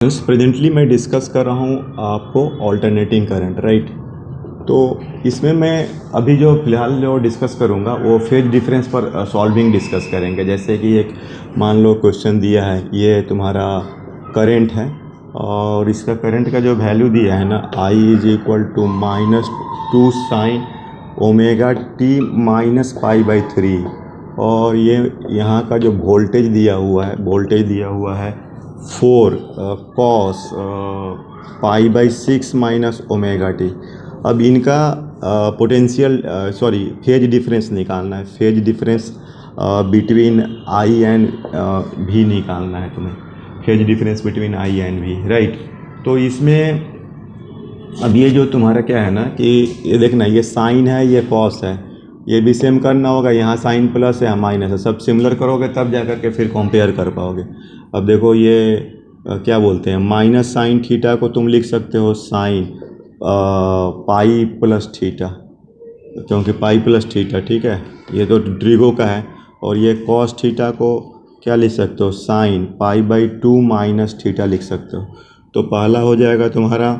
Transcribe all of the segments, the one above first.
Presently मैं discuss कर रहा हूँ आपको ऑल्टरनेटिंग करंट, राइट। तो इसमें मैं अभी जो फ़िलहाल जो डिस्कस करूँगा वो फेज डिफरेंस पर सॉल्विंग डिस्कस करेंगे। जैसे कि एक मान लो क्वेश्चन दिया है, ये तुम्हारा करंट है और इसका करंट का जो वैल्यू दिया है ना, I is equal to -2 sine omega t minus pi by 3, और ये यहाँ का जो वोल्टेज दिया हुआ है 4 cos pi by 6 minus omega T. अब इनका पोटेंशियल फेज डिफरेंस निकालना है। Phase difference between I and भी निकालना है तुम्हें। Phase difference between I and भी, राइट। तो इसमें अब ये जो तुम्हारा क्या है ना कि ये देखना, ये साइन है, ये कॉस है, ये भी सेम करना होगा। यहाँ साइन प्लस है, यहाँ माइनस है, सब सिमिलर करोगे तब जा कर के फिर कंपेयर कर पाओगे। अब देखो ये क्या बोलते हैं, माइनस साइन थीटा को तुम लिख सकते हो साइन पाई प्लस थीटा, क्योंकि पाई प्लस थीटा, ठीक है, ये तो ड्रिगो का है। और ये कॉस थीटा को क्या लिख सकते हो, sine pi by 2 minus theta लिख सकते हो। तो पहला हो जाएगा तुम्हारा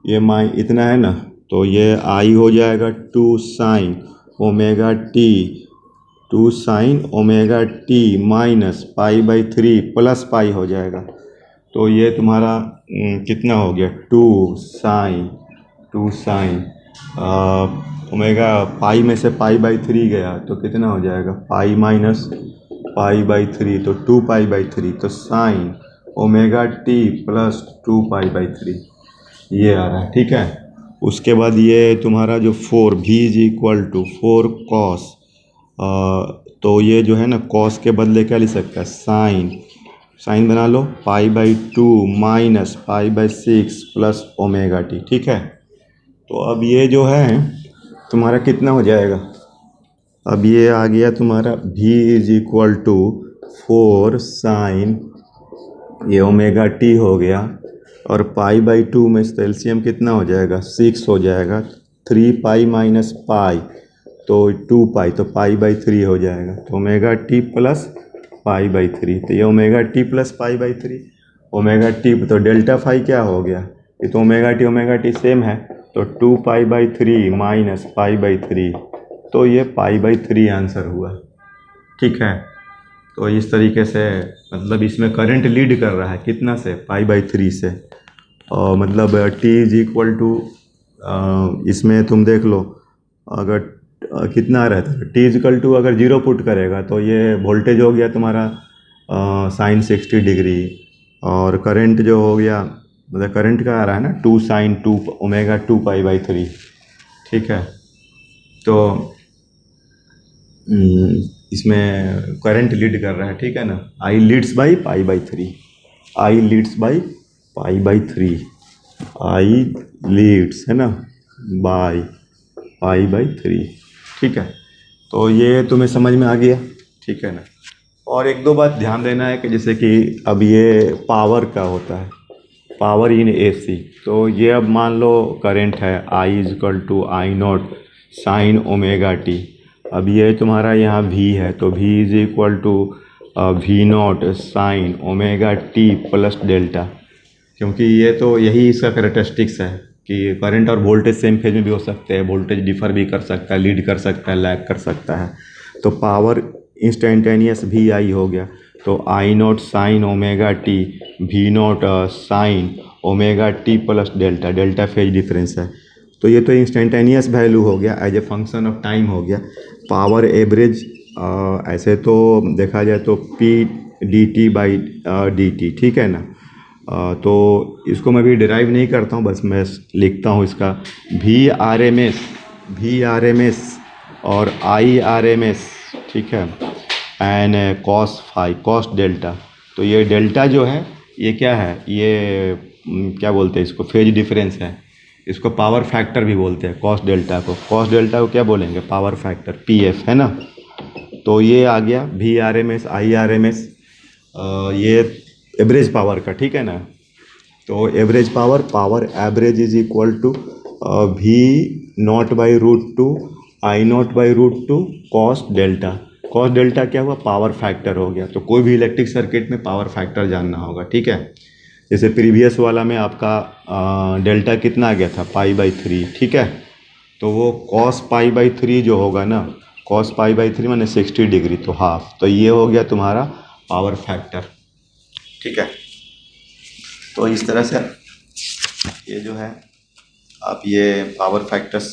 ये इतना है ना, तो ये आई हो जाएगा 2 sine omega T, 2 sine omega t minus pi by 3 plus pi हो जाएगा। तो ये तुम्हारा कितना हो गया, 2 साइन ओमेगा, पाई में से पाई बाई 3 गया तो कितना हो जाएगा, पाई माइनस पाई बाई 3, तो 2 पाई बाई 3, तो sign omega T plus 2 pi by 3 ये आ रहा है, ठीक है। उसके बाद ये तुम्हारा जो 4 भी इज इक्वल टू 4 कॉस, तो ये जो है ना कॉस के बदले क्या लिख सकता है, साइन बना लो, pi by 2 minus pi by 6 plus omega T, ठीक है। तो अब ये जो है तुम्हारा कितना हो जाएगा, अब ये आ गया तुम्हारा v is equal to 4 sine, ये ओमेगा टी हो गया, और पाई बाई 2 में से एलसीएम कितना हो जाएगा, 6 हो जाएगा, 3 पाई माइनस पाई तो 2 पाई, तो पाई बाई 3 हो जाएगा, तो omega T plus pi by 3, तो ये omega T plus pi by 3 omega T, तो डेल्टा फाई क्या हो गया, ये तो ओमेगा टी सेम है, तो 2 पाई बाई 3 माइनस पाई बाई 3, तो ये पाई बाई 3 आंसर हुआ, ठीक है। तो इस तरीके से मतलब इसमें करंट लीड कर रहा है कितना से, पाई बाई 3 से, और मतलब t इज इक्वल टू, इसमें तुम देख लो अगर कितना रहता है, t इक्वल टू अगर 0 पुट करेगा तो ये वोल्टेज हो गया तुम्हारा साइन 60 डिग्री, और करंट जो हो गया, मतलब करंट का आ रहा है ना 2 साइन 2 ओमेगा 2 पाई बाई 3, ठीक है। तो इसमें करंट लीड कर रहा है, ठीक है ना, I leads by pi by 3, I leads by pi by 3, I leads है ना बाई पाई बाई 3, ठीक है। तो ये तुम्हें समझ में आ गया, ठीक है ना। और एक दो बात ध्यान देना है कि जैसे कि अब ये पावर का होता है, पावर इन एसी, तो ये अब मान लो करंट है I is equal to I not sine omega T. अब ये तुम्हारा यहाँ V है, तो V is equal to V nought sine omega T plus delta, क्योंकि ये तो यही इसका कैरेक्टरिस्टिक्स है कि करंट और वोल्टेज सेम फेज में भी हो सकते हैं, वोल्टेज डिफर भी कर सकता है, लीड कर सकता है, लैग कर सकता है। तो पावर इंस्टेंटेनियस भी आई हो गया, तो I not sine omega T, V nought sine omega T plus delta, delta phase difference है। तो ये तो इंस्टेंटेनियस वैल्यू हो गया, as a function of time हो गया। पावर एवरेज ऐसे तो देखा जाए तो P D T by D T, ठीक है ना। तो इसको मैं भी डिराइव नहीं करता हूँ, बस मैं लिखता हूँ इसका वी आर एम एस और आई आर एम एस, ठीक है, and cos phi cos delta. तो ये डेल्टा जो है ये क्या है, ये क्या बोलते हैं इसको, फेज डिफरेंस है, इसको पावर फैक्टर भी बोलते हैं। कॉस डेल्टा को क्या बोलेंगे, पावर फैक्टर, पीएफ, है ना। तो ये आ गया V R M S I R M S, ये एवरेज पावर का, ठीक है ना। तो average power average is equal to V naught by √2 I naught by √2 cos delta क्या हुआ, पावर फैक्टर हो गया। तो कोई भी इलेक्ट्रिक सर्किट में पावर फैक्टर जानना होगा, ठीक है। जैसे प्रीवियस वाला में आपका डेल्टा कितना आ गया था, π/3, ठीक है। तो वो cos π/3 जो होगा ना, cos π/3 माने 60 डिग्री, तो हाफ, तो ये हो गया तुम्हारा पावर फैक्टर, ठीक है। तो इस तरह से ये जो है आप ये पावर फैक्टर्स,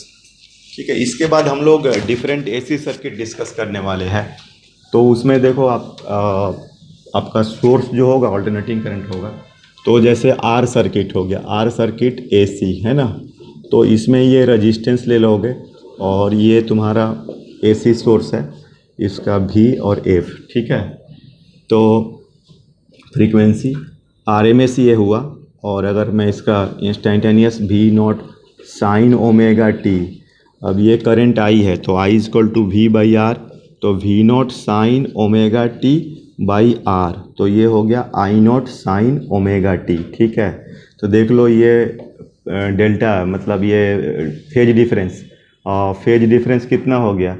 ठीक है। इसके बाद हम लोग डिफरेंट एसी सर्किट डिस्कस करने वाले हैं। तो उसमें देखो आपका सोर्स जो होगा अल्टरनेटिंग करंट होगा। तो जैसे आर सर्किट हो गया, आर सर्किट एसी है ना, तो इसमें ये रेजिस्टेंस ले लोगे और ये तुम्हारा एसी सोर्स है, इसका भी और एफ, ठीक है। तो फ्रीक्वेंसी आरएमएस ये हुआ, और अगर मैं इसका इंस्टेंटेनियस भी नॉट साइन ओमेगा टी, अब ये करंट आई है तो आई इज इक्वल टू V/R, तो V naught sine omega t by R, तो ये हो गया I not sine omega T, ठीक है। तो देख लो ये डेल्टा मतलब ये फेज डिफरेंस कितना हो गया,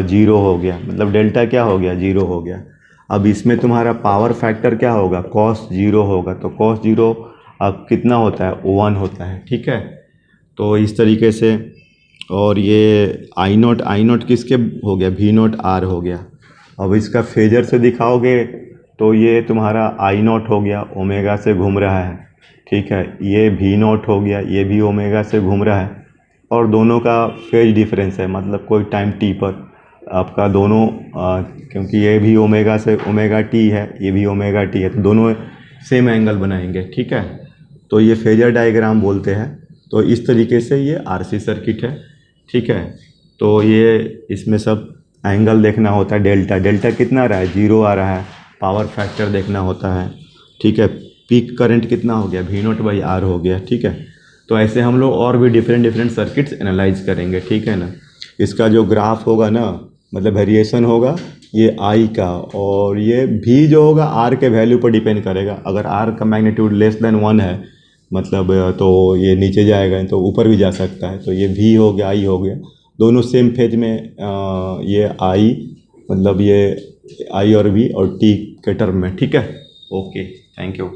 0 हो गया, मतलब डेल्टा क्या हो गया, 0 हो गया। अब इसमें तुम्हारा पावर फैक्टर क्या होगा, cos 0 होगा, तो cos 0 अब कितना होता है, 1 होता है, ठीक है। तो इस तरीके से, और ये आई नॉट किसके हो गया, V नॉट R हो गया। अब इसका फेजर से दिखाओगे तो ये तुम्हारा आई नॉट हो गया, ओमेगा से घूम रहा है, ठीक है। ये V नॉट हो गया, ये भी ओमेगा से घूम रहा है, और दोनों का फेज डिफरेंस है, मतलब कोई टाइम t पर आपका दोनों क्योंकि ये भी ओमेगा से ओमेगा टी है, ये भी ओमेगा टी है, तो दोनों सेम एंगल बनाएंगे, ठीक है। तो ये फेजर डायग्राम बोलते हैं। तो इस तरीके से ये आरसी सर्किट है, ठीक है। तो ये इसमें सब एंगल देखना होता है, डेल्टा कितना आ रहा है, 0 आ रहा है, पावर फैक्टर देखना होता है, ठीक है। पीक करंट कितना हो गया, V नॉट बाई R हो गया, ठीक है। तो ऐसे हम लोग और भी डिफरेंट सर्किट्स एनालाइज करेंगे, ठीक है ना। इसका जो ग्राफ होगा ना, मतलब वेरिएशन होगा ये I का, और ये V जो होगा R के वैल्यू पर डिपेंड करेगा। अगर R का मैग्नीट्यूड लेस देन 1 है, मतलब तो ये नीचे जाएगा, तो ऊपर भी जा सकता है। तो ये V हो गया, I हो गया, दोनों सेम फेज में ये I, मतलब ये I और V और T के टर्म में, ठीक है। Okay, thank you.